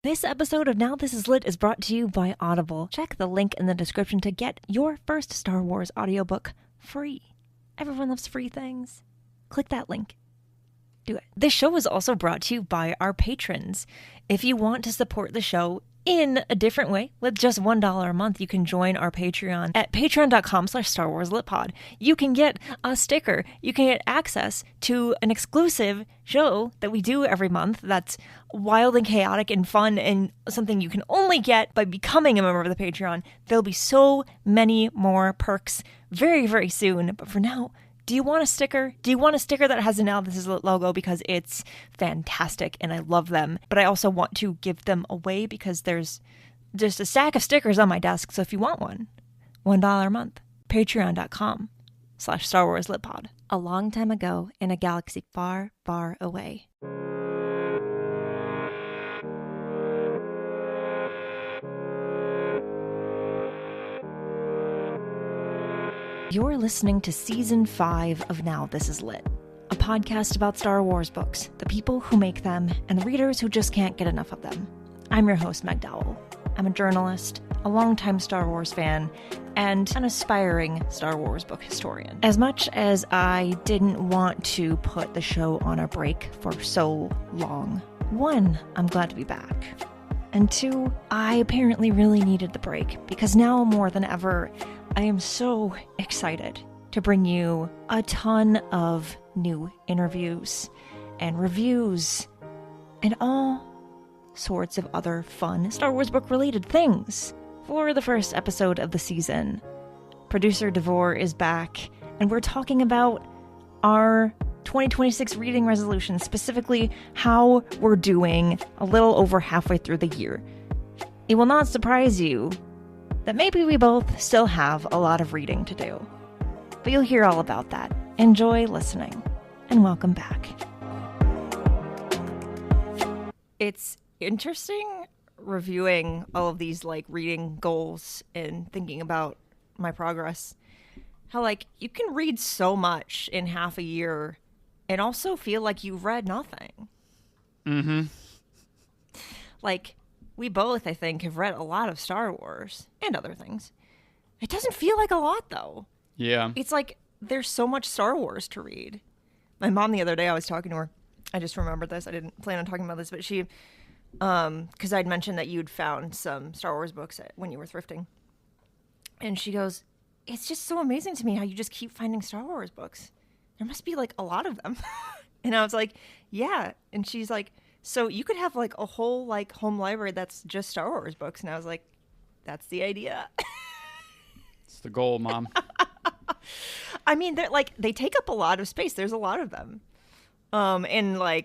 This episode of Now This Is Lit is brought to you by Audible. Check the link in the description to get your first Star Wars audiobook free. Everyone loves free things. Click that link. Do it. This show is also brought to you by our patrons. If you want to support the show in a different way, with just $1 a month, you can join our Patreon at patreon.com/StarWarsLitPod. You can get a sticker. You can get access to an exclusive show that we do every month that's wild and chaotic and fun and something you can only get by becoming a member of the Patreon. There'll be so many more perks very, very soon. But for now, do you want a sticker? Do you want a sticker that has a Now This Is Lit logo? Because it's fantastic and I love them. But I also want to give them away because there's just a stack of stickers on my desk. So if you want one, $1 a month. Patreon.com/StarWarsLitPod. A long time ago in a galaxy far, far away. You're listening to Season 5 of Now This Is Lit, a podcast about Star Wars books, the people who make them, and the readers who just can't get enough of them. I'm your host, Meg Dowell. I'm a journalist, a longtime Star Wars fan, and an aspiring Star Wars book historian. As much as I didn't want to put the show on a break for so long, 1, I'm glad to be back. And 2, I apparently really needed the break, because now more than ever, I am so excited to bring you a ton of new interviews and reviews and all sorts of other fun Star Wars book related things. For the first episode of the season, producer Davor is back, and we're talking about our 2026 reading resolution, specifically how we're doing a little over halfway through the year. It will not surprise you that maybe we both still have a lot of reading to do. But you'll hear all about that. Enjoy listening, and welcome back. It's interesting reviewing all of these reading goals and thinking about my progress. How you can read so much in half a year and also feel like you've read nothing. Mm-hmm. We both, I think, have read a lot of Star Wars and other things. It doesn't feel like a lot, though. Yeah. It's there's so much Star Wars to read. My mom the other day, I was talking to her. I just remembered this. I didn't plan on talking about this, but she, because I'd mentioned that you'd found some Star Wars books when you were thrifting. And she goes, it's just so amazing to me how you just keep finding Star Wars books. There must be a lot of them. And I was like, yeah. And she's like, so you could have a whole home library that's just Star Wars books. And I was like, that's the idea. It's the goal, Mom. I mean, they're they take up a lot of space. There's a lot of them. And I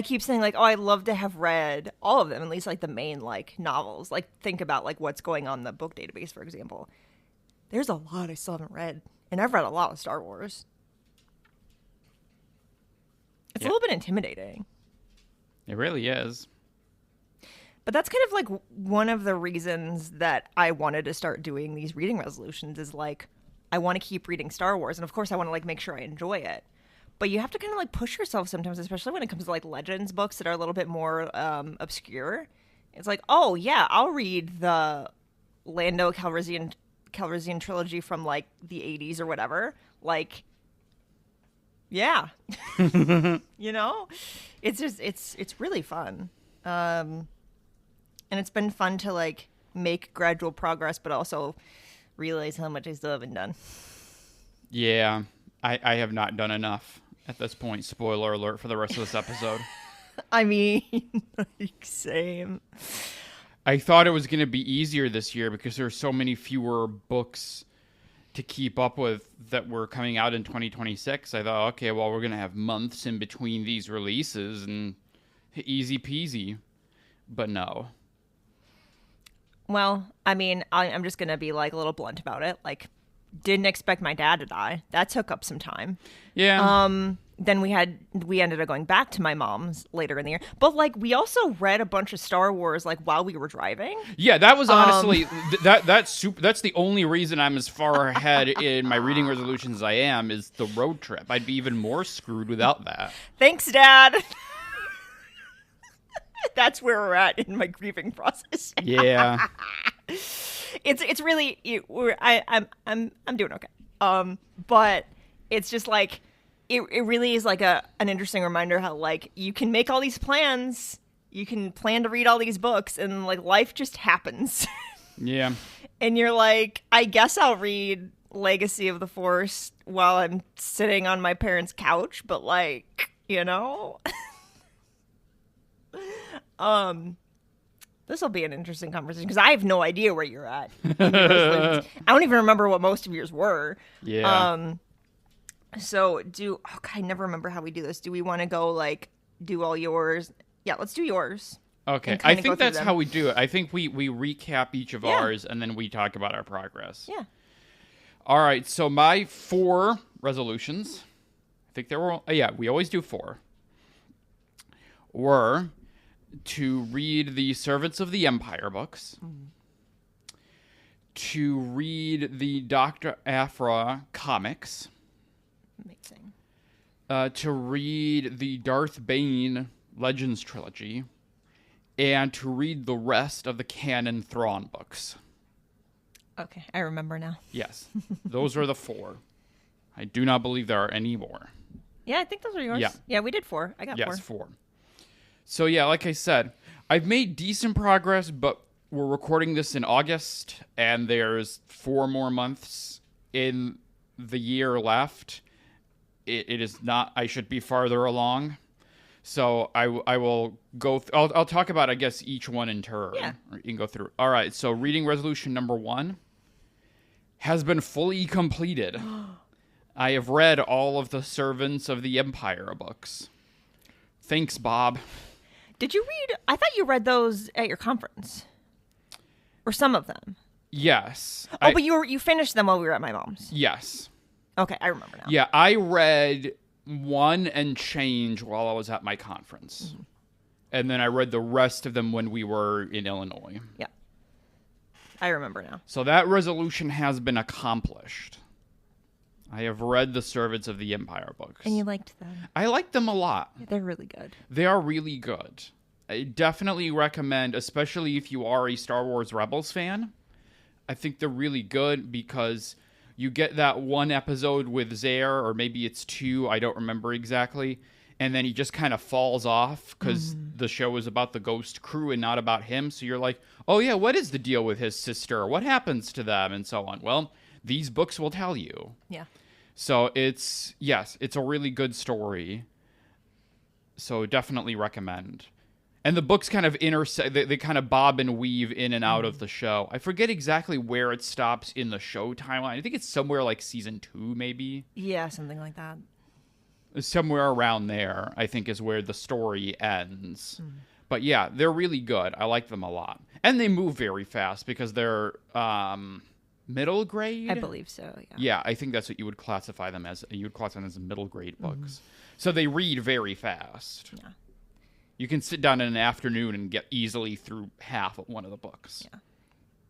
keep saying oh, I'd love to have read all of them, at least the main novels. Think about what's going on in the book database, for example. There's a lot I still haven't read. And I've read a lot of Star Wars. It's a little bit intimidating. It really is. But that's kind of one of the reasons that I wanted to start doing these reading resolutions is I want to keep reading Star Wars. And of course I want to make sure I enjoy it. But you have to kind of push yourself sometimes, especially when it comes to Legends books that are a little bit more obscure. It's oh yeah, I'll read the Lando Calrissian trilogy from the 80s or whatever. Yeah. It's just, it's really fun. And it's been fun to make gradual progress, but also realize how much I still haven't done. Yeah, I have not done enough at this point. Spoiler alert for the rest of this episode. I mean, same. I thought it was going to be easier this year because there are so many fewer books to keep up with that were coming out in 2026. I thought, okay, well, we're going to have months in between these releases and easy peasy. But no. Well, I mean, I'm just going to be a little blunt about it. Didn't expect my dad to die. That took up some time. Yeah. Then we ended up going back to my mom's later in the year. But we also read a bunch of Star Wars while we were driving. Yeah, that was honestly that's the only reason I'm as far ahead in my reading resolutions as I am is the road trip. I'd be even more screwed without that. Thanks, Dad. That's where we're at in my grieving process. Yeah. It's really I'm doing okay. But it's just like it really is like an interesting reminder how like you can make all these plans, you can plan to read all these books, and like life just happens. Yeah. And you're like, I guess I'll read Legacy of the Force while I'm sitting on my parents' couch, but like, you know. This will be an interesting conversation because I have no idea where you're at. I don't even remember what most of yours were. Yeah. So I never remember how we do this. Do we want to go like do all yours? Yeah, let's do yours. Okay. I think that's how we do it. I think we recap each of ours and then we talk about our progress. Yeah. All right. So my 4 resolutions, I think there were, we always do 4, were to read the Servants of the Empire books, to read the Dr. Aphra comics, amazing, to read the Darth Bane Legends trilogy, and to read the rest of the canon Thrawn books. Okay, I remember now. Yes, those are the 4. I do not believe there are any more. Yeah, I think those are yours. Yeah, we did 4. I got 4. Yes, 4. So yeah, like I said, I've made decent progress, but we're recording this in August, and there's 4 more months in the year left. It is not, I should be farther along. So I will go, I'll talk about, I guess, each one in turn. Yeah. You can go through. All right, so reading resolution number 1 has been fully completed. I have read all of the Servants of the Empire books. Thanks, Bob. Did you read? I thought you read those at your conference, or some of them. Yes. But you finished them while we were at my mom's. Yes. Okay, I remember now. Yeah, I read 1 and change while I was at my conference, and then I read the rest of them when we were in Illinois. Yeah, I remember now. So that resolution has been accomplished. I have read the Servants of the Empire books. And you liked them. I liked them a lot. They're really good. They are really good. I definitely recommend, especially if you are a Star Wars Rebels fan. I think they're really good because you get that 1 episode with Zare, or maybe it's 2, I don't remember exactly, and then he just kind of falls off because the show is about the Ghost crew and not about him. So you're like, oh yeah, what is the deal with his sister? What happens to them? And so on. Well, these books will tell you. Yeah. So it's a really good story. So definitely recommend. And the books kind of intersect, they kind of bob and weave in and out of the show. I forget exactly where it stops in the show timeline. I think it's somewhere like season 2, maybe. Yeah, something like that. Somewhere around there, I think, is where the story ends. But yeah, they're really good. I like them a lot. And they move very fast because they're middle grade? I believe so, yeah. Yeah, I think that's what you would classify them as. You would classify them as middle grade books. So they read very fast. Yeah. You can sit down in an afternoon and get easily through half of one of the books. Yeah.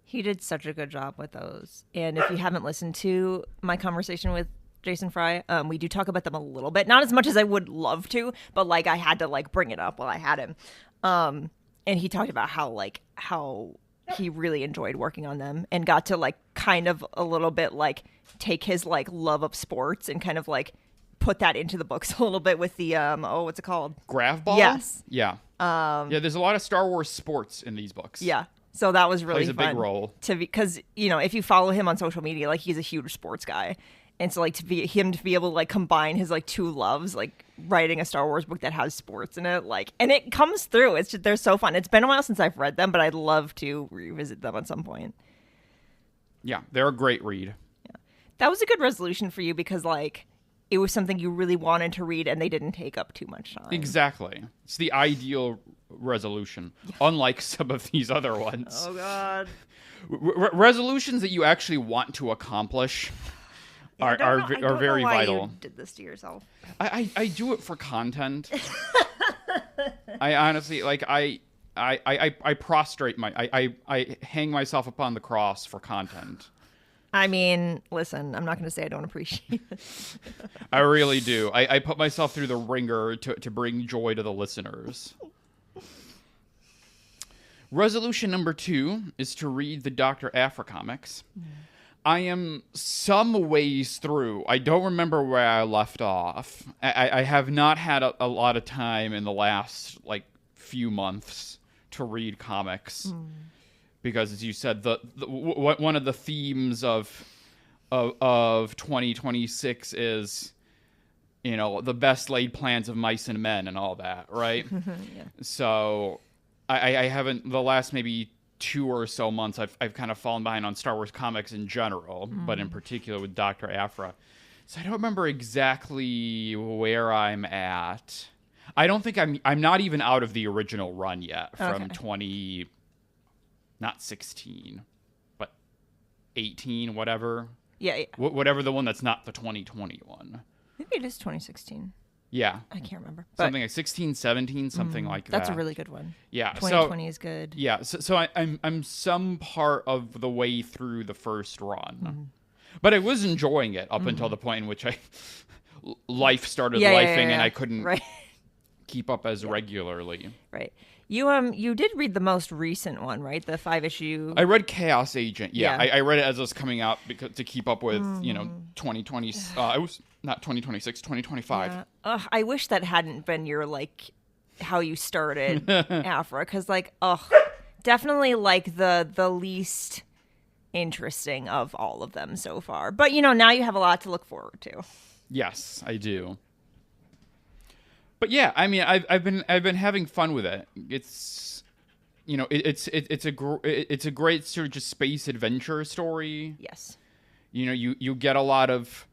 He did such a good job with those. And if you haven't listened to my conversation with Jason Fry, we do talk about them a little bit. Not as much as I would love to, but like I had to like bring it up while I had him. And he talked about how he really enjoyed working on them and got to like kind of a little bit like take his like love of sports and kind of like put that into the books a little bit with the what's it called? Grav Ball? Yes. Yeah. Yeah, there's a lot of Star Wars sports in these books. Yeah. So that was really Plays a fun. big role. Because, you know, if you follow him on social media, like he's a huge sports guy. And so like to be able to like combine his like 2 loves, like writing a Star Wars book that has sports in it, like, and it comes through. It's just, they're so fun. It's been a while since I've read them, but I'd love to revisit them at some point. Yeah, they're a great read. Yeah. That was a good resolution for you because like it was something you really wanted to read and they didn't take up too much time. Exactly. It's the ideal resolution, unlike some of these other ones. Oh, God. Resolutions that you actually want to accomplish are very vital. You did this to yourself. I do it for content. I honestly, like, I prostrate I hang myself upon the cross for content. I mean, listen, I'm not going to say I don't appreciate it. I really do. I put myself through the ringer to bring joy to the listeners. Resolution number 2 is to read the Dr. Aphra comics. I am some ways through. I don't remember where I left off. I have not had a lot of time in the last few months to read comics because, as you said, one of the themes of 2026 is, the best laid plans of mice and men and all that, right? Yeah. So I haven't, the last maybe 2 or so months, I've kind of fallen behind on Star Wars comics in general, but in particular with Dr. Aphra. So I don't remember exactly where I'm at. I don't think I'm not even out of the original run yet from 16, but 18, whatever. Yeah. Whatever the one that's not the 2021. Maybe it is 2016. Yeah. I can't remember. Something like 16, 17, something like that. That's a really good one. Yeah. 2020 is good. Yeah. So I'm some part of the way through the first run. But I was enjoying it up until the point in which life started lifing and I couldn't keep up as regularly. Right. You did read the most recent one, right? The 5-issue. I read Chaos Agent. Yeah. I read it as it was coming out to keep up with 2020. It was not 2026, 2025. Yeah. I wish that hadn't been your how you started Aphra, because definitely the least interesting of all of them so far. But now you have a lot to look forward to. Yes, I do. But yeah, I mean, I've been having fun with it. It's it's a great sort of just space adventure story. Yes. You get a lot of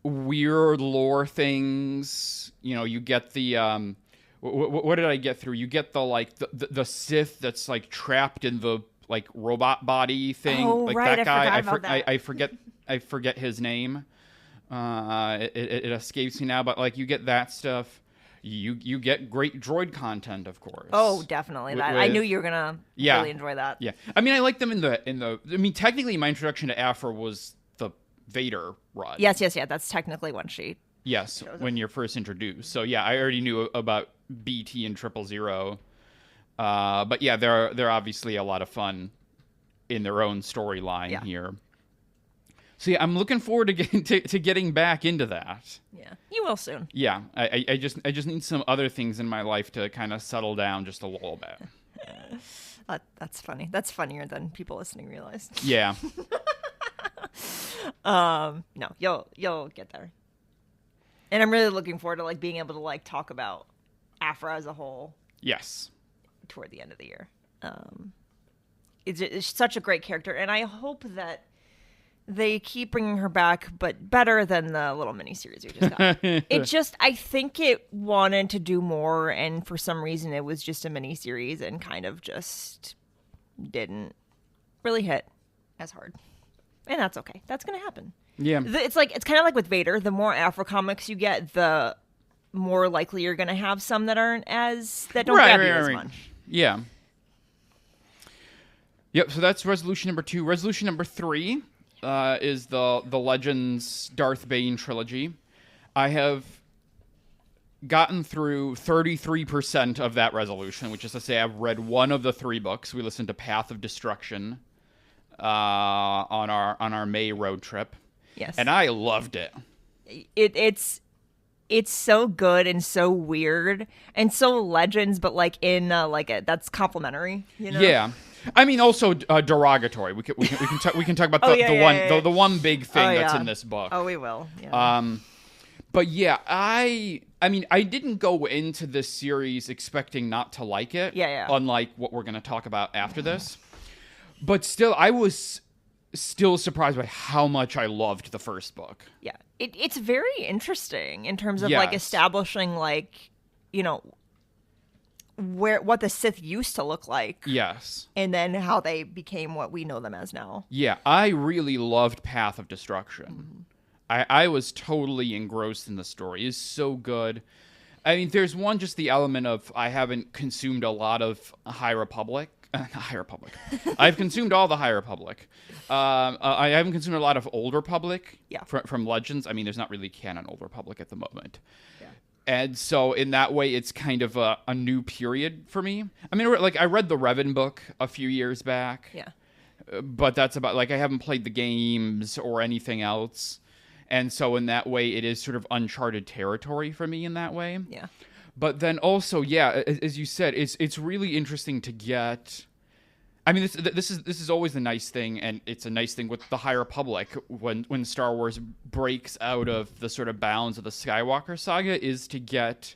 weird lore things. You get the what did I get through? You get the Sith that's trapped in the robot body thing. Oh, right. That guy. I forget his name. It escapes me now, but you get that stuff. You get great droid content, of course. Oh, definitely. I knew you were gonna really enjoy that. Yeah. I mean, I like them in the. I mean, technically, my introduction to Aphra was the Vader run. Yes. That's technically one sheet. Yes, when you're first introduced. So yeah, I already knew about BT and 000. But yeah, they're obviously a lot of fun in their own storyline here. So yeah, I'm looking forward to getting back into that. Yeah, you will soon. Yeah, I just need some other things in my life to kind of settle down just a little bit. That's funny. That's funnier than people listening realize. Yeah. No, you'll get there. And I'm really looking forward to being able to talk about Aphra as a whole. Yes. Toward the end of the year. It's such a great character, and I hope that they keep bringing her back, but better than the little miniseries we just got. I think it wanted to do more, and for some reason it was just a miniseries and kind of just didn't really hit as hard. And that's okay. That's going to happen. Yeah. It's kind of like with Vader. The more Aphra comics you get, the more likely you're going to have some that don't grab you as much. Yeah. Yep, so that's resolution number 2. Resolution number 3 is the Legends Darth Bane trilogy. I have gotten through 33% of that resolution, which is to say I've read one of the 3 books. We listened to Path of Destruction on our May road trip. Yes. And I loved it. It's so good and so weird and so Legends, but that's complimentary, Yeah. I mean, also derogatory. We can talk about the one big thing that's in this book. Oh, we will. Yeah. But yeah, I mean, I didn't go into this series expecting not to like it. Yeah. Unlike what we're going to talk about after this, but still, I was still surprised by how much I loved the first book. Yeah, it's very interesting in terms of establishing what the Sith used to look like. Yes. And then how they became what we know them as now. Yeah, I really loved Path of Destruction. Mm-hmm. I was totally engrossed in the story. It's so good. I mean, there's just the element of I haven't consumed a lot of High Republic. High Republic. I've consumed all the High Republic. I haven't consumed a lot of Old Republic from Legends. I mean, there's not really canon Old Republic at the moment. Yeah. And so in that way, it's kind of a new period for me. I mean, like, I read the Revan book a few years back. Yeah. But that's about, like, I haven't played the games or anything else. And so in that way, it is sort of uncharted territory for me in that way. Yeah. But then also, yeah, as you said, it's really interesting to get. I mean, this is always the nice thing, and it's a nice thing with the High Republic when Star Wars breaks out of the sort of bounds of the Skywalker saga, is to get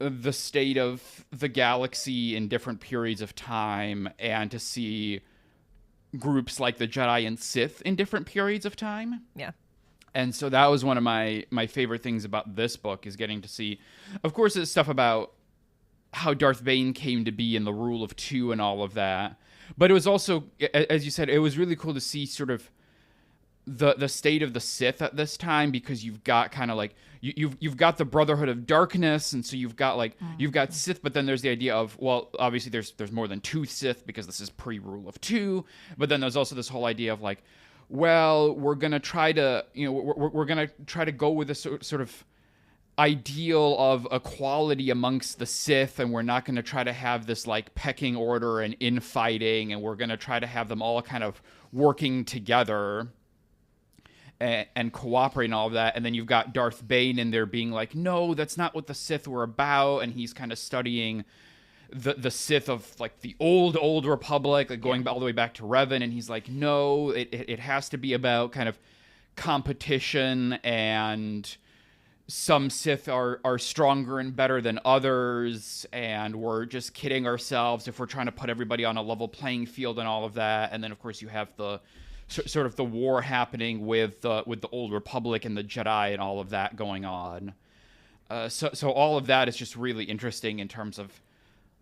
the state of the galaxy in different periods of time, and to see groups like the Jedi and Sith in different periods of time. Yeah. And so that was one of my favorite things about this book, is getting to see, of course, it's stuff about how Darth Bane came to be and the rule of two and all of that. But it was also, as you said, it was really cool to see sort of the state of the Sith at this time, because you've got kind of like, you've got the Brotherhood of Darkness, and so you've got like, you've got Sith, but then there's the idea of, well, obviously there's more than two Sith because this is pre-rule of two, but then there's also this whole idea of like, well, we're going to try to, we're going to try to go with this sort of ideal of equality amongst the Sith, and we're not going to try to have this like pecking order and infighting, and we're going to try to have them all kind of working together and cooperate and all of that. And then you've got Darth Bane in there being like, no, that's not what the Sith were about, and he's kind of studying the Sith of like the old Republic, like going all the way back to Revan, and he's like, no, it has to be about kind of competition, and some Sith are stronger and better than others, and we're just kidding ourselves if we're trying to put everybody on a level playing field and all of that. And then of course you have the sort of the war happening with the Old Republic and the Jedi and all of that going on. So all of that is just really interesting in terms of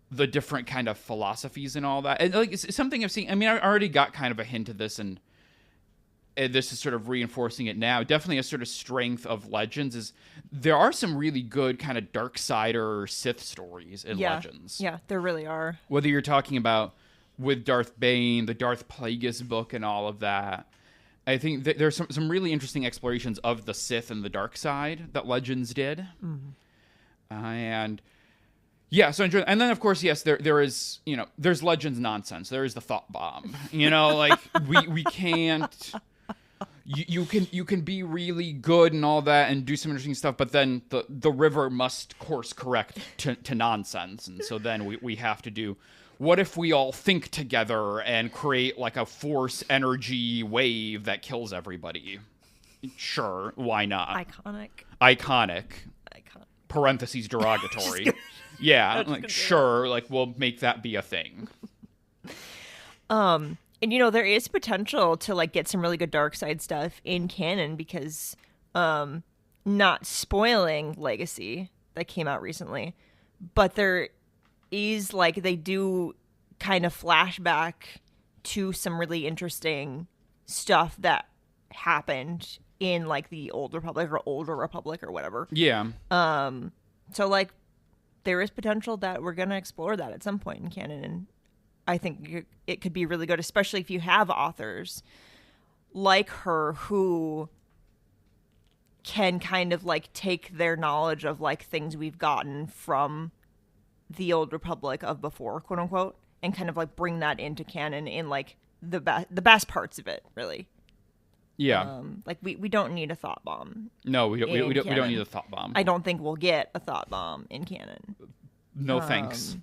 the different kind of philosophies and all that. And like, it's something I've seen. I mean, I already got kind of a hint of this, and this is sort of reinforcing it now. Definitely a sort of strength of Legends is there are some really good kind of Darksider or Sith stories in Legends. Yeah, there really are. Whether you're talking about with Darth Bane, the Darth Plagueis book and all of that, I think there's some really interesting explorations of the Sith and the dark side that Legends did. Mm-hmm. And yeah, so enjoy. And then of course, yes, there is, there's Legends nonsense. There is the thought bomb. Like we can't. You can be really good and all that and do some interesting stuff, but then the river must course correct to nonsense, and so then we have to do. What if we all think together and create like a force energy wave that kills everybody? Sure, why not? Iconic. Parentheses derogatory. Yeah, like sure, like we'll make that be a thing. And there is potential to like get some really good dark side stuff in canon, because not spoiling Legacy that came out recently, but there is like they do kind of flashback to some really interesting stuff that happened in like the Old Republic or Older Republic or whatever. Yeah. So like there is potential that we're going to explore that at some point in canon, and I think it could be really good, especially if you have authors like her who can kind of like take their knowledge of like things we've gotten from the Old Republic of before, quote unquote, and kind of like bring that into canon in like the best parts of it, really. Yeah. Like we don't need a thought bomb. No, we don't need a thought bomb. I don't think we'll get a thought bomb in canon. No thanks.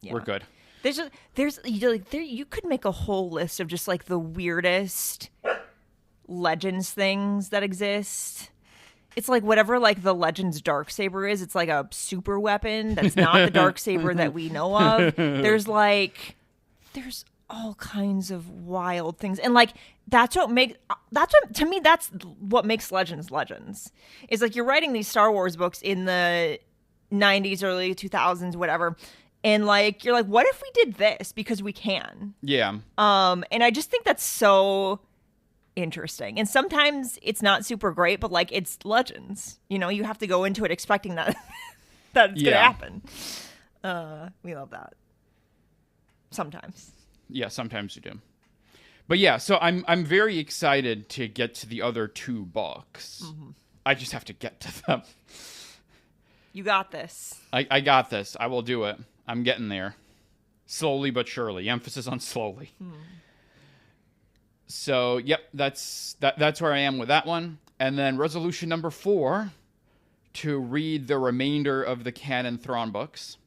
Yeah. We're good. You could make a whole list of just like the weirdest Legends things that exist. It's like whatever like the Legends Darksaber is, it's like a super weapon that's not the Darksaber that we know of. There's all kinds of wild things, and like that's what makes Legends. Is like you're writing these Star Wars books in the 90s, early 2000s, whatever, and like you're like, what if we did this because we can? Yeah. And I just think that's so interesting, and sometimes it's not super great, but like it's Legends, you have to go into it expecting that it's gonna happen. We love that sometimes. Yeah, sometimes you do. But yeah, so I'm very excited to get to the other two books. Mm-hmm. I just have to get to them. You got this. I got this. I will do it. I'm getting there. Slowly but surely. Emphasis on slowly. So, yep, that's where I am with that one. And then resolution number 4, to read the remainder of the canon Thrawn books.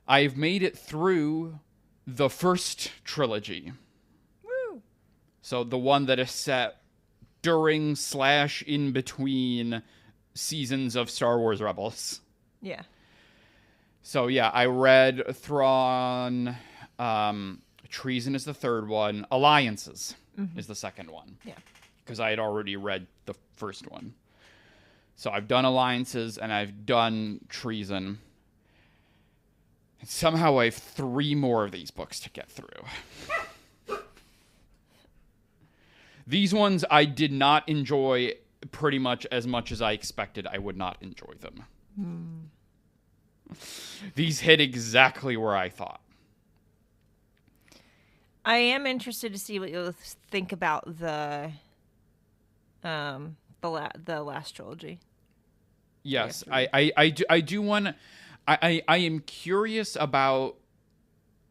I've made it through the first trilogy. Woo! So the one that is set during / in between seasons of Star Wars Rebels. Yeah. So yeah, I read Thrawn, Treason is the third one, Alliances is the second one. Yeah. Because I had already read the first one. So I've done Alliances and I've done Treason. And somehow I have 3 more of these books to get through. These ones I did not enjoy pretty much as I expected I would not enjoy them. These hit exactly where I thought. I am interested to see what you'll think about the last trilogy. Yes, I do want. I am curious about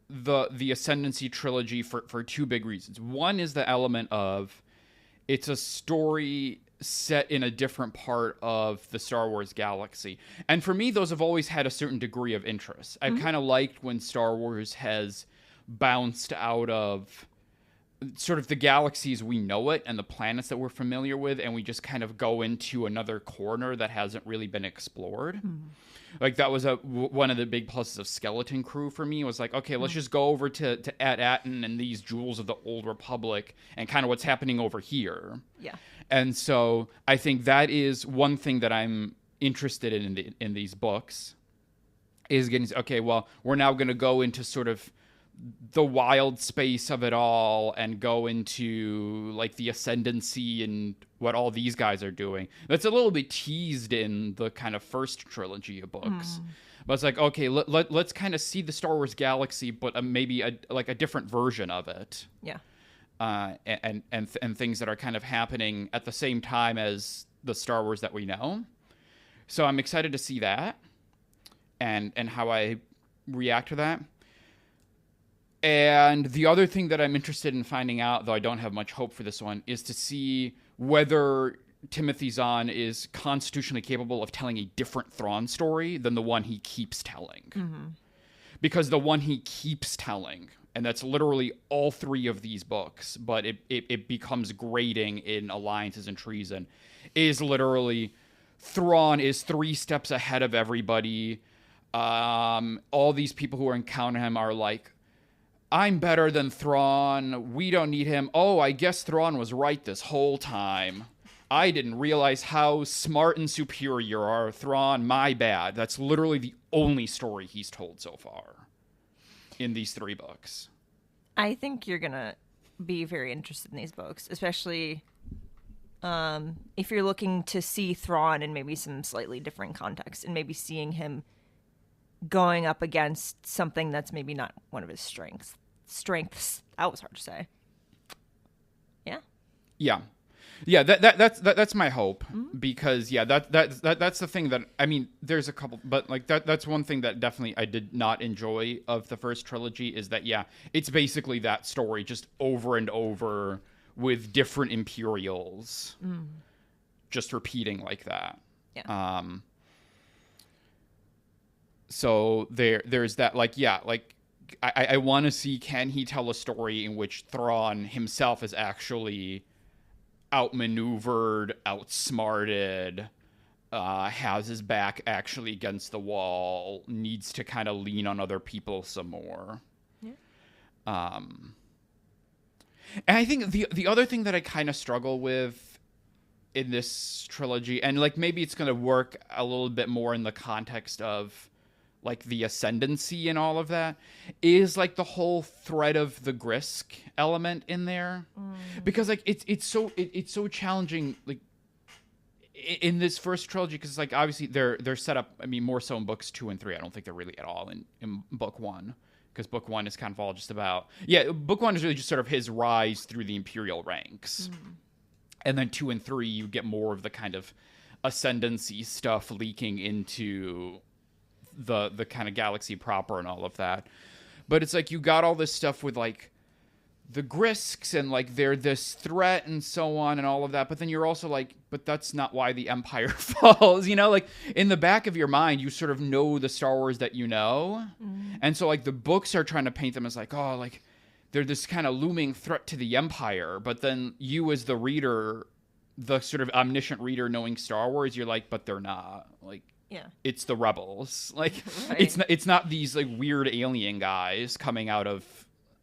the Ascendancy trilogy for 2 big reasons. One is the element of it's a story set in a different part of the Star Wars galaxy. And for me, those have always had a certain degree of interest. I've kind of liked when Star Wars has bounced out of sort of the galaxies we know it and the planets that we're familiar with, and we just kind of go into another corner that hasn't really been explored. Like that was one of the big pluses of Skeleton Crew for me, was like, okay, let's just go over to At-Aten and these jewels of the Old Republic and kind of what's happening over here. Yeah. And so I think that is one thing that I'm interested in these books, is getting, okay, well, we're now going to go into sort of the wild space of it all and go into like the ascendancy and what all these guys are doing. That's a little bit teased in the kind of first trilogy of books. But it's like, okay, let's kind of see the Star Wars galaxy, but maybe a different version of it. Yeah. And things that are kind of happening at the same time as the Star Wars that we know. So I'm excited to see that and how I react to that. And the other thing that I'm interested in finding out, though I don't have much hope for this one, is to see whether Timothy Zahn is constitutionally capable of telling a different Thrawn story than the one he keeps telling. Because the one he keeps telling, and that's literally all 3 of these books, but it becomes grating in Alliances and Treason, is literally Thrawn is 3 steps ahead of everybody. All these people who are encountering him are like, I'm better than Thrawn. We don't need him. Oh, I guess Thrawn was right this whole time. I didn't realize how smart and superior you are, Thrawn. My bad. That's literally the only story he's told so far in these 3 books. I think you're going to be very interested in these books, especially if you're looking to see Thrawn in maybe some slightly different context and maybe seeing him going up against something that's maybe not one of his strengths. That was hard to say. Yeah, that's my hope, because that's the thing that, I mean, there's a couple, but like that's one thing that definitely I did not enjoy of the first trilogy, is that it's basically that story just over and over with different Imperials, just repeating like that. Yeah. So there's that, I want to see, can he tell a story in which Thrawn himself is actually outmaneuvered, outsmarted, has his back actually against the wall, needs to kind of lean on other people some more. Yeah. And I think the other thing that I kind of struggle with in this trilogy, and like maybe it's going to work a little bit more in the context of like the ascendancy and all of that, is like the whole thread of the Grisk element in there, because like it's so challenging, like in this first trilogy, because like obviously they're set up, I mean, more so in books 2 and 3. I don't think they're really at all in book 1, because book 1 is kind of all just about book 1 is really just sort of his rise through the Imperial ranks, and then 2 and 3 you get more of the kind of ascendancy stuff leaking into the kind of galaxy proper and all of that. But it's like you got all this stuff with like the Grisks and like they're this threat and so on and all of that. But then you're also like, but that's not why the Empire falls, you know? Like in the back of your mind, you sort of know the Star Wars that you know. And so like the books are trying to paint them as like, oh, like they're this kind of looming threat to the Empire. But then you as the reader, the sort of omniscient reader knowing Star Wars, you're like, but they're not. Like, Yeah. it's the rebels. Like Right. it's not these like weird alien guys coming out of,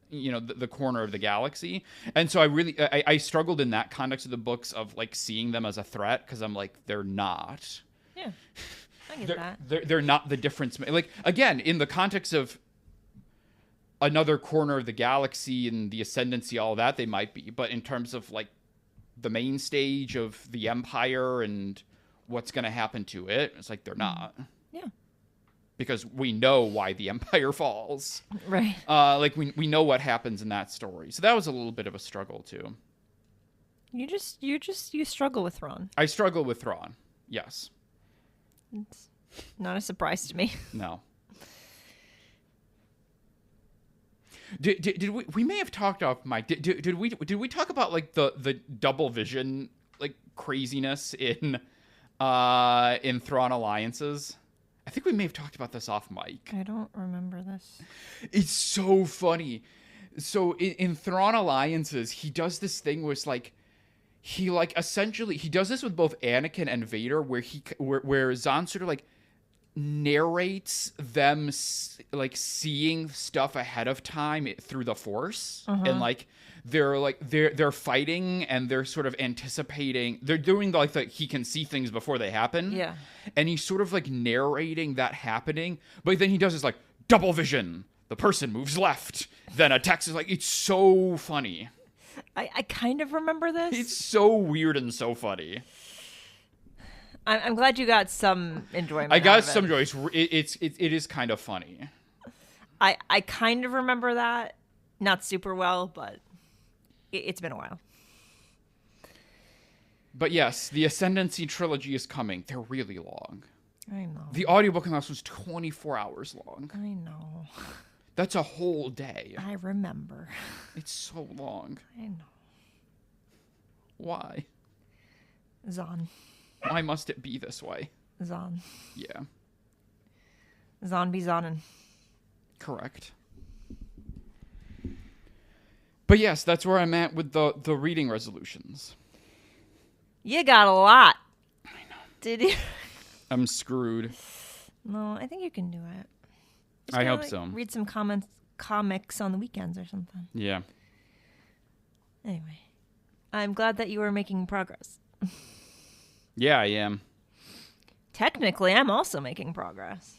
you know, the corner of the galaxy. And so I struggled in that context of the books of like seeing them as a threat, because I'm like, they're not. Yeah. I get that. They're not the difference. Like, again, in the context of another corner of the galaxy and the ascendancy, all that, they might be. But in terms of like the main stage of the Empire and what's going to happen to it, it's like they're not. Yeah. Because we know why the Empire falls. Right. Like we know what happens in that story. So that was a little bit of a struggle too. You struggle with Thrawn. I struggle with Thrawn. Yes. It's not a surprise to me. No. Did we may have talked off mic. Did we talk about like the double vision like craziness in Thrawn Alliances? I think we may have talked about this off mic. I don't remember this. It's so funny. So in Thrawn Alliances, he does this thing where it's like he like essentially he does this with both Anakin and Vader, where Zahn sort of like narrates them like seeing stuff ahead of time through the Force, and like they're fighting and they're sort of anticipating. They're doing like he can see things before they happen. Yeah. And he's sort of like narrating that happening, but then he does this like double vision. The person moves left, then attacks. Is like, it's so funny. I kind of remember this. It's so weird and so funny. I'm glad you got some enjoyment. I got out of some it. joy. It is kind of funny. I kind of remember that, not super well, but it's been a while. But yes, the Ascendancy trilogy is coming. They're really long. I know. The audiobook on this was 24 hours long. I know. That's a whole day. I remember. It's so long. I know. Why? Zahn. Why must it be this way? Zahn. Yeah. Zahn be Zahnin. Correct. But yes, that's where I'm at with the reading resolutions. You got a lot. I know. Did you? I'm screwed. No, I think you can do it. Just I gotta, hope like, so. Read some comics on the weekends or something. Yeah. Anyway, I'm glad that you are making progress. Yeah, I am. Technically, I'm also making progress.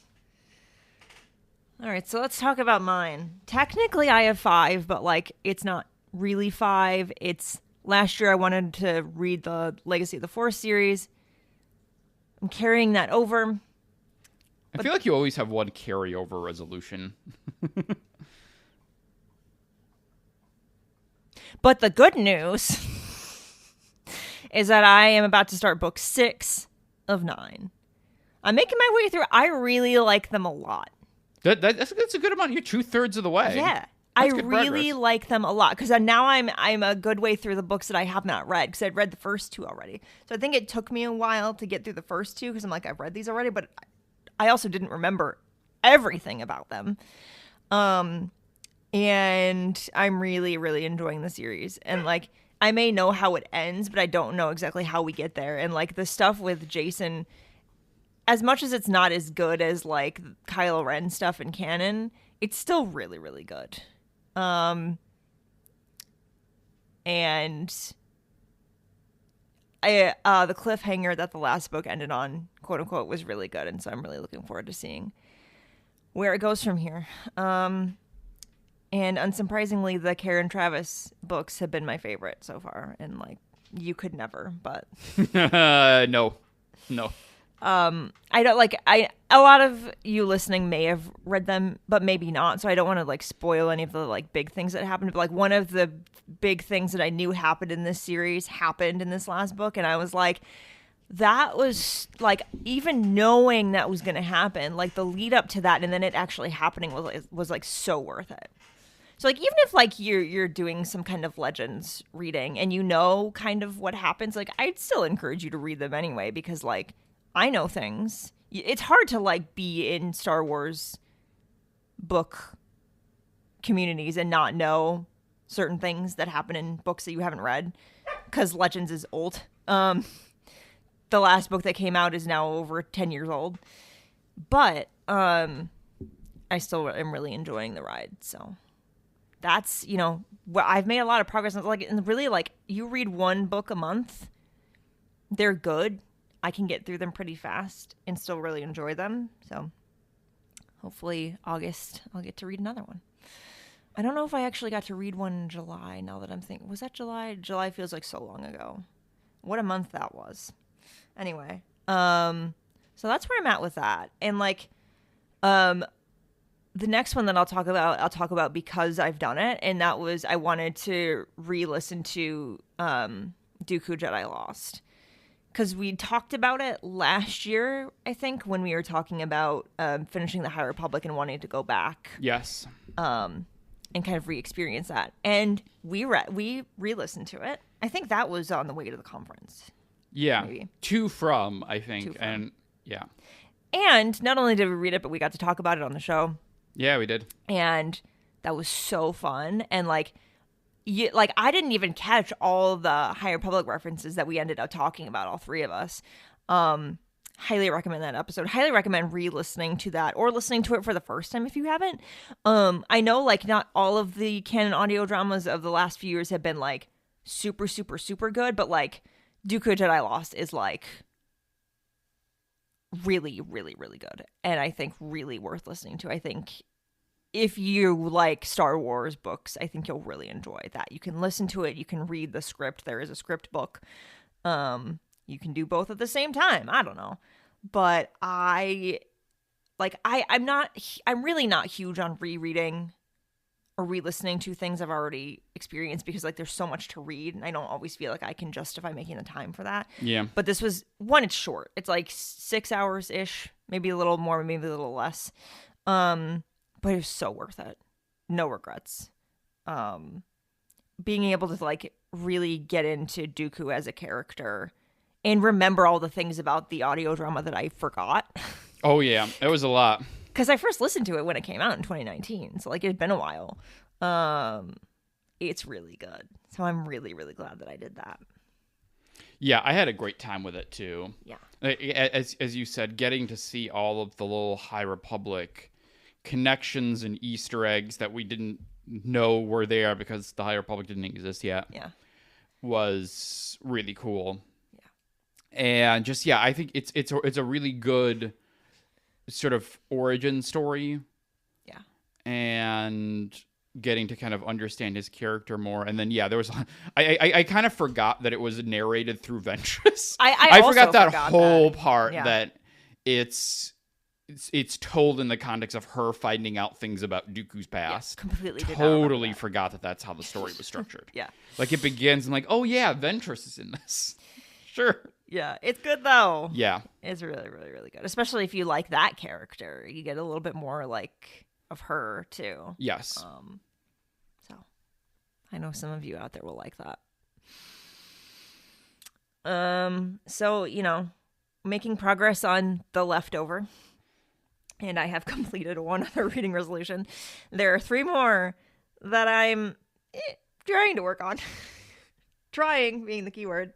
All right, so let's talk about mine. Technically, I have 5, but like it's not really 5. It's last year I wanted to read the Legacy of the Force series. I'm carrying that over. I feel like you always have one carryover resolution. But the good news is that I am about to start book 6 of 9. I'm making my way through. I really like them a lot. That's a good amount. You're 2/3 of the way. Yeah. That's I good really progress. like them a lot because now I'm a good way through the books that I have not read because I'd read the first 2 already. So I think it took me a while to get through the first 2 because I'm like, I've read these already, but I also didn't remember everything about them. And I'm really, really enjoying the series. And like, I may know how it ends, but I don't know exactly how we get there. And like the stuff with Jason, as much as it's not as good as like Kylo Ren stuff in canon, it's still really, really good. And the cliffhanger that the last book ended on, quote unquote, was really good. And so I'm really looking forward to seeing where it goes from here. And unsurprisingly, the Karen Travis books have been my favorite so far. And like, you could never, but No. I don't like, a lot of you listening may have read them, but maybe not. So I don't want to like spoil any of the like big things that happened. But like one of the big things that I knew happened in this series happened in this last book. And I was like, that was like, even knowing that was going to happen, like the lead up to that and then it actually happening was like so worth it. So like, even if like you're doing some kind of Legends reading and you know kind of what happens, like I'd still encourage you to read them anyway, because like I know things. It's hard to like be in Star Wars book communities and not know certain things that happen in books that you haven't read, because Legends is old. The last book that came out is now over 10 years old, but I still am really enjoying the ride. So that's, you know, I've made a lot of progress. Like, and really, like, you read one book a month, they're good. I can get through them pretty fast and still really enjoy them. So hopefully August I'll get to read another one. I don't know if I actually got to read one in July, now that I'm thinking. Was that July? July feels like so long ago. What a month that was. Anyway, so that's where I'm at with that. And like, the next one that I'll talk about because I've done it. And that was, I wanted to re-listen to Dooku Jedi Lost. Because we talked about it last year, I think, when we were talking about finishing the High Republic and wanting to go back. Yes. And kind of re-experience that. And we re-listened to it. I think that was on the way to the conference. Yeah. Maybe. I think. And yeah. And not only did we read it, but we got to talk about it on the show. Yeah, we did. And that was so fun. And like, I didn't even catch all the High Republic references that we ended up talking about, all three of us. Highly recommend that episode. Highly recommend re-listening to that or listening to it for the first time if you haven't. I know like not all of the canon audio dramas of the last few years have been like super, super, super good, but like Dooku Jedi Lost is like really, really, really good. And I think really worth listening to. I think if you like Star Wars books, I think you'll really enjoy that. You can listen to it. You can read the script. There is a script book. You can do both at the same time. I don't know. But I'm really not huge on rereading or re-listening to things I've already experienced, because like there's so much to read and I don't always feel like I can justify making the time for that. Yeah. But this was one, it's short. It's like 6 hours ish, maybe a little more, maybe a little less. But it was so worth it. No regrets. Being able to like really get into Dooku as a character and remember all the things about the audio drama that I forgot. Oh yeah, it was a lot. Because I first listened to it when it came out in 2019, so like it had been a while. It's really good, so I'm really, really glad that I did that. Yeah, I had a great time with it too. Yeah, as you said, getting to see all of the little High Republic connections and Easter eggs that we didn't know were there because the High Republic didn't exist yet. Yeah, was really cool. Yeah, and just I think it's a really good sort of origin story. Yeah, and getting to kind of understand his character more. And then there was I kind of forgot that it was narrated through Ventress. I forgot that forgot whole part, yeah. that it's told in the context of her finding out things about Dooku's past. Yeah, completely totally forgot that that's how the story was structured. Yeah, like it begins and like, oh yeah, Ventress is in this. Sure. Yeah, it's good though. Yeah, it's really, really, really good. Especially if you like that character, you get a little bit more like of her too. Yes. So I know some of you out there will like that. So making progress on The Leftover, and I have completed one other reading resolution. There are 3 more that I'm trying to work on. Trying being the key word.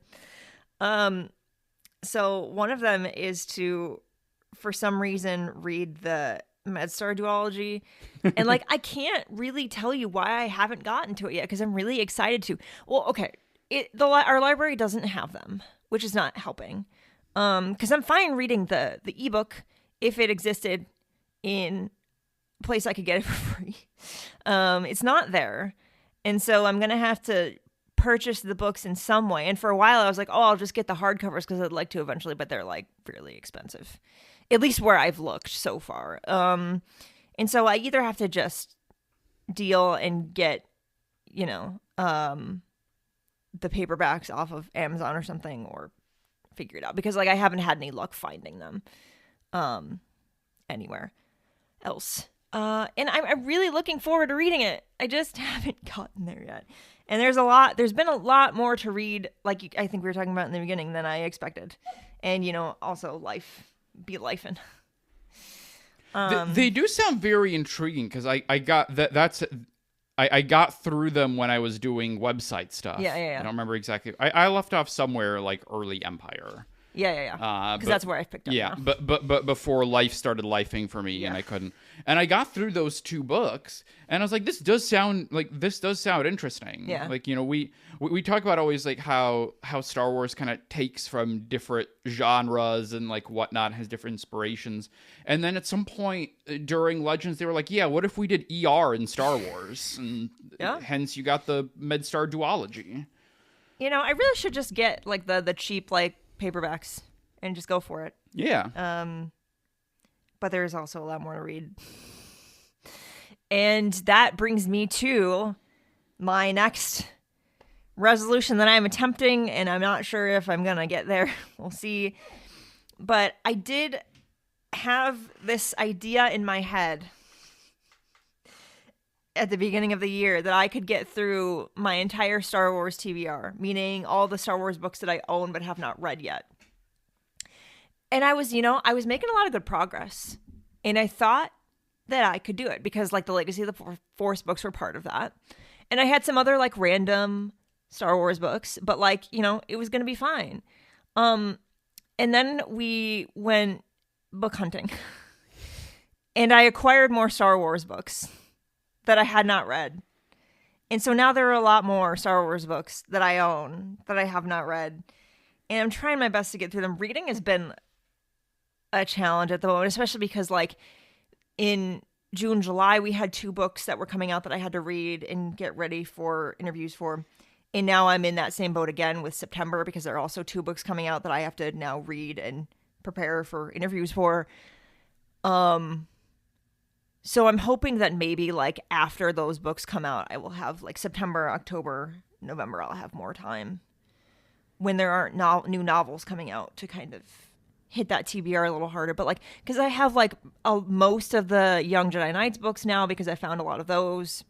So one of them is to, for some reason, read the MedStar duology. And like, I can't really tell you why I haven't gotten to it yet, because I'm really excited to. Well, okay. Our library doesn't have them, which is not helping. Because I'm fine reading the ebook if it existed in a place I could get it for free. It's not there. And so I'm going to have to purchase the books in some way. And for a while I was like, oh, I'll just get the hardcovers because I'd like to eventually, but they're like fairly expensive, at least where I've looked so far. And so I either have to just deal and get, the paperbacks off of Amazon or something, or figure it out because like I haven't had any luck finding them anywhere else. And I'm really looking forward to reading it. I just haven't gotten there yet. And there's been a lot more to read, like I think we were talking about in the beginning, than I expected. And, also be lifing. They do sound very intriguing because I got I got through them when I was doing website stuff. Yeah. I don't remember exactly. I left off somewhere like early Empire. Yeah. Because that's where I picked up. Yeah, now. but before life started lifing for me, and I couldn't. And I got through those 2 books, and I was like, this does sound interesting. Yeah. Like we talk about always like how Star Wars kind of takes from different genres and like whatnot, has different inspirations. And then at some point during Legends, they were like, yeah, what if we did ER in Star Wars? And hence you got the MedStar duology. I really should just get like the cheap like paperbacks and just go for it. Yeah. But there's also a lot more to read. And that brings me to my next resolution that I'm attempting, and I'm not sure if I'm gonna get there. We'll see. But I did have this idea in my head at the beginning of the year that I could get through my entire Star Wars TBR, meaning all the Star Wars books that I own but have not read yet. And I was making a lot of good progress. And I thought that I could do it because like the Legacy of the Force books were part of that. And I had some other like random Star Wars books, but like, it was going to be fine. And then we went book hunting. And I acquired more Star Wars books that I had not read. And so now there are a lot more Star Wars books that I own that I have not read. And I'm trying my best to get through them. Reading has been a challenge at the moment, especially because like in June, July, we had 2 books that were coming out that I had to read and get ready for interviews for. And now I'm in that same boat again with September because there are also 2 books coming out that I have to now read and prepare for interviews for. So I'm hoping that maybe like after those books come out, I will have like September, October, November, I'll have more time when there aren't new novels coming out to kind of hit that TBR a little harder. But like, because I have like most of the Young Jedi Knights books now because I found a lot of those.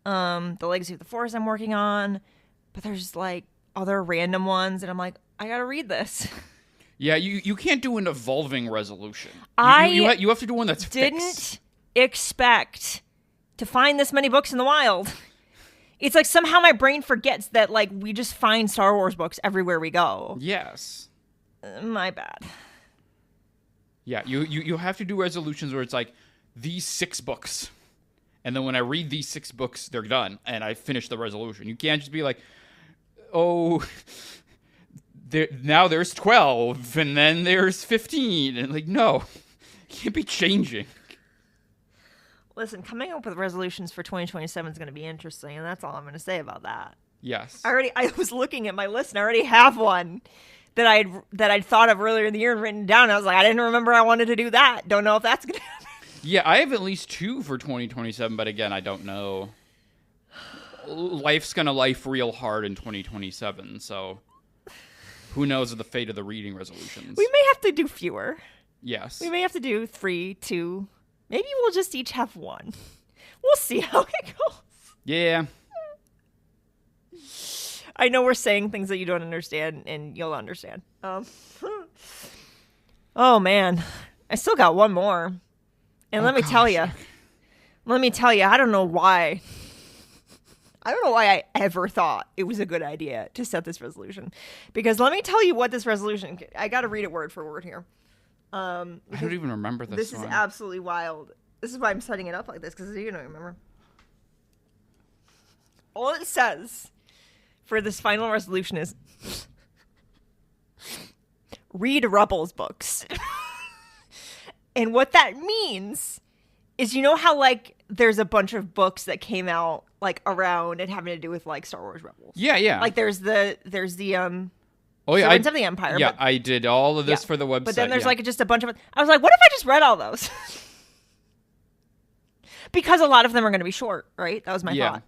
The Legacy of the Force I'm working on, but there's like other random ones and I'm like, I gotta read this. Yeah, you can't do an evolving resolution. You have to do one that's didn't fixed. Expect to find this many books in the wild. It's like somehow my brain forgets that like we just find Star Wars books everywhere we go. Yes. My bad. Yeah, you have to do resolutions where it's like these 6 books. And then when I read these 6 books, they're done and I finish the resolution. You can't just be like, "Oh, now there's 12 and then there's 15." And like, no. You can't be changing. Listen, coming up with resolutions for 2027 is going to be interesting, and that's all I'm going to say about that. Yes. I was looking at my list, and I already have one that I'd thought of earlier in the year and written down. I was like, I didn't remember I wanted to do that. Don't know if that's going to happen. Yeah, I have at least 2 for 2027, but again, I don't know. Life's going to life real hard in 2027, so who knows the fate of the reading resolutions. We may have to do fewer. Yes. We may have to do 3, 2... Maybe we'll just each have 1. We'll see how it goes. Yeah. I know we're saying things that you don't understand, and you'll understand. Oh, man. I still got 1 more. And let me tell you, I don't know why I ever thought it was a good idea to set this resolution. Because let me tell you what this resolution... I got to read it word for word here. I don't even remember this This is absolutely wild. This is why I'm setting it up like this, because you don't remember. All it says for this final resolution is read Rebels books. And what that means is, you know how like there's a bunch of books that came out like around and having to do with like Star Wars Rebels. Yeah. Like there's the Oh yeah, Servants of the Empire. Yeah, I did all of this for the website. But then there's like just a bunch of... I was like, what if I just read all those? Because a lot of them are going to be short, right? That was my thought.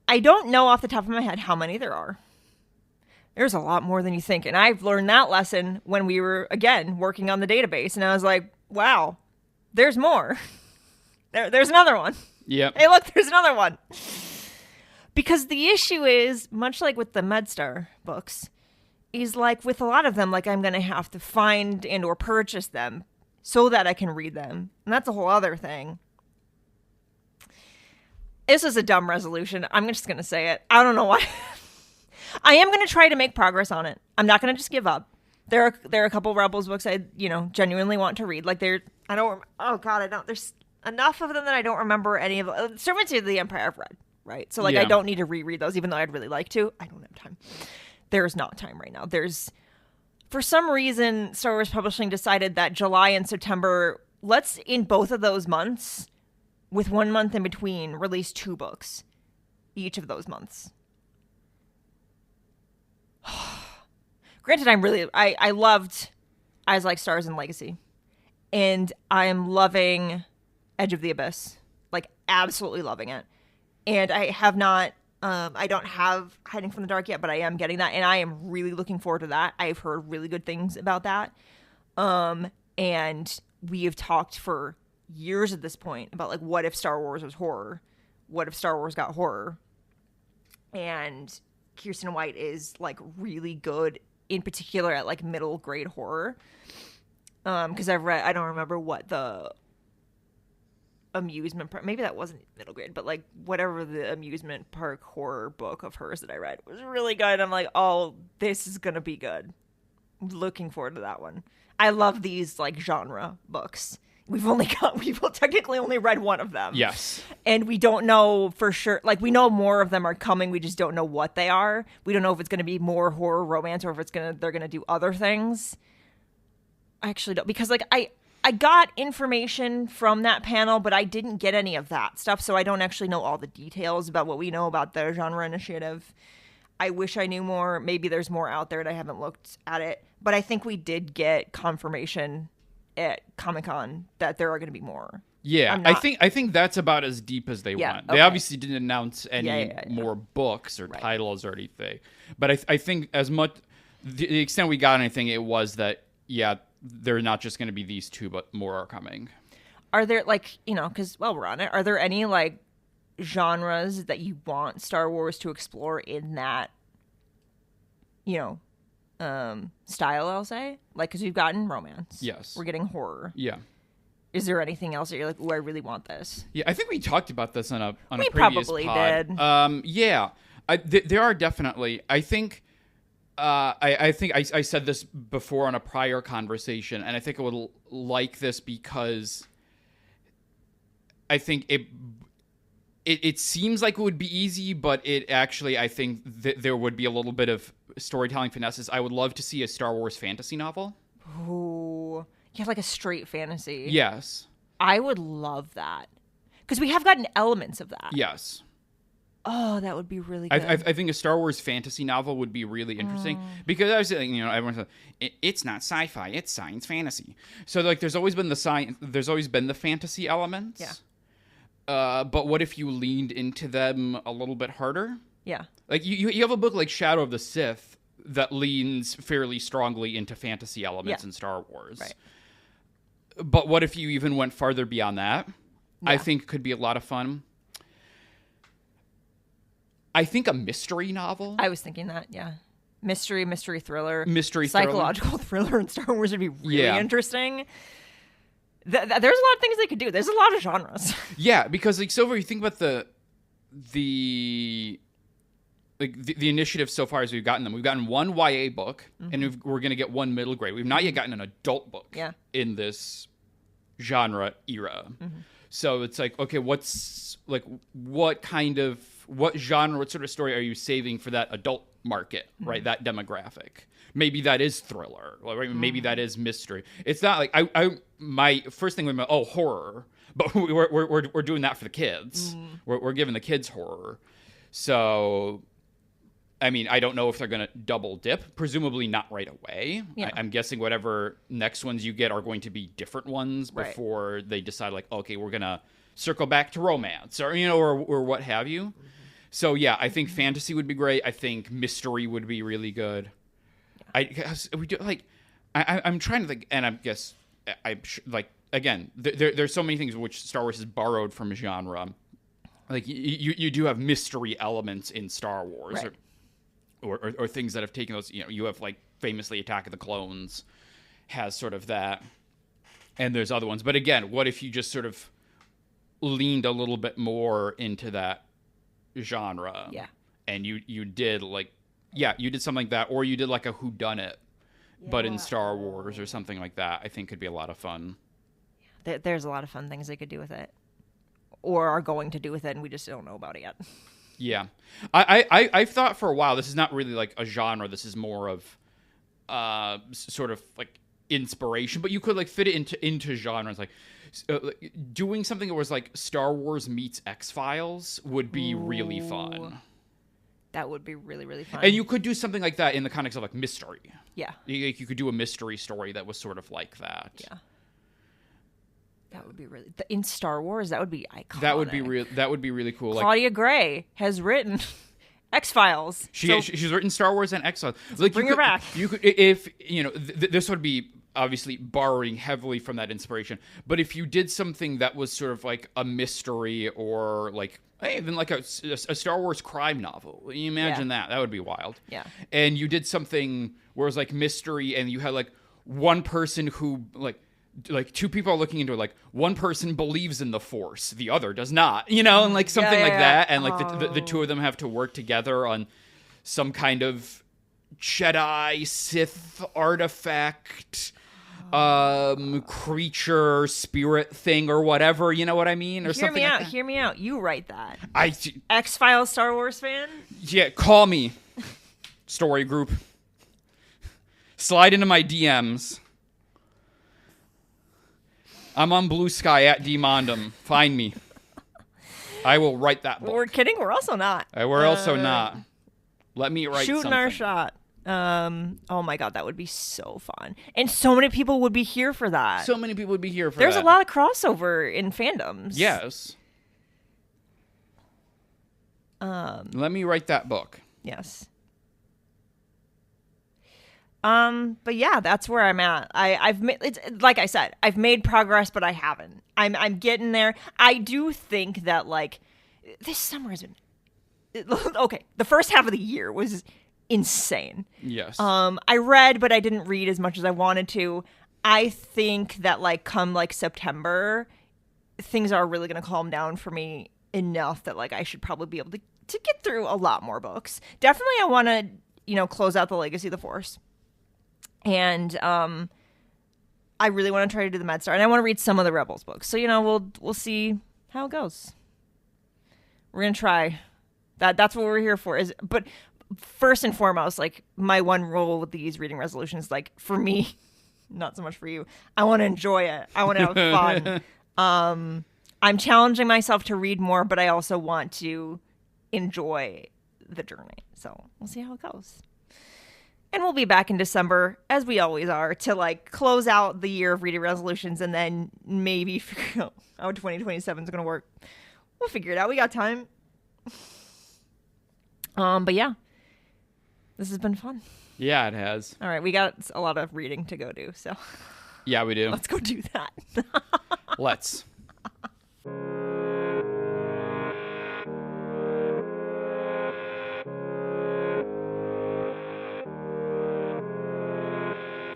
I don't know off the top of my head how many there are. there's a lot more than you think. And I've learned that lesson when we were, again, working on the database. And I was like, wow, there's more. There's another one. Yep. Hey, look, there's another one. Because the issue is, much like with the MedStar books, is like with a lot of them, like I'm going to have to find and or purchase them so that I can read them. And that's a whole other thing. This is a dumb resolution. I'm just going to say it. I don't know why. I am going to try to make progress on it. I'm not going to just give up. There are a couple Rebels books I, genuinely want to read. Like there's enough of them that I don't remember any of them. Servants of the Empire I've read, right? So I don't need to reread those, even though I'd really like to. I don't have time. There's not time right now. For some reason, Star Wars Publishing decided that July and September, let's, in both of those months, with 1 month in between, release 2 books each of those months. Granted, I loved Eyes Like Stars and Legacy. And I am loving Edge of the Abyss. Like, absolutely loving it. And I have not, I don't have Hiding from the Dark yet, but I am getting that. And I am really looking forward to that. I've heard really good things about that. And we have talked for years at this point about, like, what if Star Wars was horror? What if Star Wars got horror? And Kirsten White is, like, really good, in particular at, like, middle grade horror. Because I've read, I don't remember what the amusement park, maybe that wasn't middle grade, but like whatever the amusement park horror book of hers that I read was really good. I'm like, oh, this is gonna be good. I'm looking forward to that one. I love these like genre books. We've technically only read one of them. Yes. And we don't know for sure, like we know more of them are coming, we just don't know what they are. We don't know if it's gonna be more horror romance or if they're gonna do other things. I actually don't, because like I got information from that panel, but I didn't get any of that stuff, so I don't actually know all the details about what we know about the genre initiative. I wish I knew more. Maybe there's more out there and I haven't looked at it, but I think we did get confirmation at Comic-Con that there are going to be more. Yeah, I think that's about as deep as they went. They obviously didn't announce any more books or titles or anything, but I think as much the extent we got anything, it was that they're not just going to be these 2, but more are coming. Are there, like, because while we're on it, are there any, like, genres that you want Star Wars to explore in that, style, I'll say? Like, because we've gotten romance. Yes. We're getting horror. Yeah. Is there anything else that you're like, I really want this? Yeah, I think we talked about this on a previous pod. We probably did. There are definitely, I think... I think I said this before on a prior conversation, and I think I would like this because I think it seems like it would be easy, but it actually, I think there would be a little bit of storytelling finesses. I would love to see a Star Wars fantasy novel. Ooh, yeah, like a straight fantasy. Yes. I would love that. Because we have gotten elements of that. Yes. Oh, that would be really good. I think a Star Wars fantasy novel would be really interesting because I was saying, everyone's like, it's not sci-fi, it's science fantasy. So like, there's always been the fantasy elements. Yeah. But what if you leaned into them a little bit harder? Yeah. Like you have a book like Shadow of the Sith that leans fairly strongly into fantasy elements in Star Wars. Right. But what if you even went farther beyond that? Yeah. I think could be a lot of fun. I think a mystery novel. I was thinking that, yeah. Mystery thriller. Psychological thriller in Star Wars would be really interesting. There's a lot of things they could do. There's a lot of genres. Yeah, because like Silver, you think about the initiative so far as we've gotten them. We've gotten one YA book, and we're going to get one middle grade. We've not yet gotten an adult book in this genre era. Mm-hmm. So it's like, okay, what genre, what sort of story are you saving for that adult market, right? That demographic. Maybe that is thriller, right? Maybe that is mystery. It's not like my first thing would be, horror, but we're doing that for the kids. We're giving the kids horror. So, I mean, I don't know if they're going to double dip. Presumably not right away. Yeah. I'm guessing whatever next ones you get are going to be different ones before they decide, like, okay, we're going to circle back to romance or what have you. So yeah, I think fantasy would be great. I think mystery would be really good. Yeah. I'm trying to think, and I guess again, there's so many things which Star Wars has borrowed from genre. Like you do have mystery elements in Star Wars, right. or things that have taken those. You have like famously Attack of the Clones has sort of that, and there's other ones. But again, what if you just sort of leaned a little bit more into that genre? Yeah. And you did you did something like that, or you did like a whodunit, but in Star Wars or something like that. I think could be a lot of fun. There's a lot of fun things they could do with it, or are going to do with it, and we just don't know about it yet. Yeah, I've thought for a while this is not really like a genre. This is more of sort of like inspiration, but you could like fit it into genres. Like doing something that was like Star Wars meets X-Files would be really fun. That would be really, really fun. And you could do something like that in the context of like mystery. Yeah. You could do a mystery story that was sort of like that. Yeah. That would be really in Star Wars. That would be iconic. That would be really cool. Claudia Gray has written X-Files. She's written Star Wars and X-Files. Like bring her back. You could, if this would be obviously borrowing heavily from that inspiration. But if you did something that was sort of like a mystery, or like even like a Star Wars crime novel, you imagine that would be wild. Yeah. And you did something where it was like mystery, and you had like one person who like two people are looking into it, like one person believes in the Force, the other does not, and like something like that, and like the two of them have to work together on some kind of Jedi Sith artifact creature spirit thing or whatever, you know what I mean, or something like that. Hear me out. You write that. X-Files Star Wars fan? Yeah, call me. Story group. Slide into my DMs. I'm on Blue Sky at DMondum. Find me. I will write that book. We're kidding. We're also not. We're also not. Let me write shooting something. Our shot. Oh my God, that would be so fun. And so many people would be here for that. So many people would be here for There's that. a lot of crossover in fandoms. Yes. Let me write that book. Yes. But yeah, that's where I'm at. I've made, it's like I said, I've made progress, but I haven't. I'm getting there. I do think that like this summer has been okay. The first half of the year was insane. Yes. I read, but I didn't read as much as I wanted to. I think that like come like September, things are really going to calm down for me enough that like I should probably be able to get through a lot more books. Definitely, I want to close out the Legacy of the Force. And I really want to try to do the MedStar, and I want to read some of the Rebels books. So we'll see how it goes. We're gonna try. That's what we're here for. But first and foremost, like my one rule with these reading resolutions, like for me, not so much for you. I want to enjoy it. I want to have fun. I'm challenging myself to read more, but I also want to enjoy the journey. So we'll see how it goes. And we'll be back in December, as we always are, to like close out the year of reading resolutions and then maybe figure out how 2027 is going to work. We'll figure it out. We got time. But yeah, this has been fun. Yeah, it has. All right, we got a lot of reading to go do, so. Yeah, we do. Let's go do that. Let's.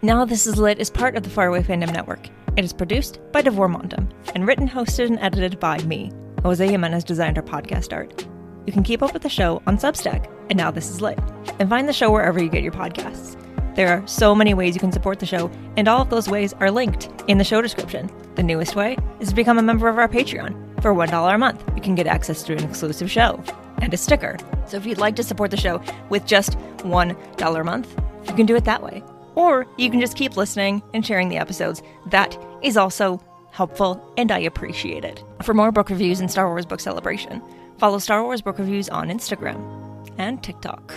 Now This Is Lit is part of the Faraway Fandom Network. It is produced by Davor and written, hosted, and edited by me. Jose Jimenez designed our podcast art. You can keep up with the show on Substack at Now This Is Lit, and find the show wherever you get your podcasts. There are so many ways you can support the show, and all of those ways are linked in the show description. The newest way is to become a member of our Patreon. For $1 a month, you can get access to an exclusive show and a sticker. So if you'd like to support the show with just $1 a month, you can do it that way. Or you can just keep listening and sharing the episodes. That is also helpful, and I appreciate it. For more book reviews and Star Wars Book Celebration, follow Star Wars Book Reviews on Instagram and TikTok.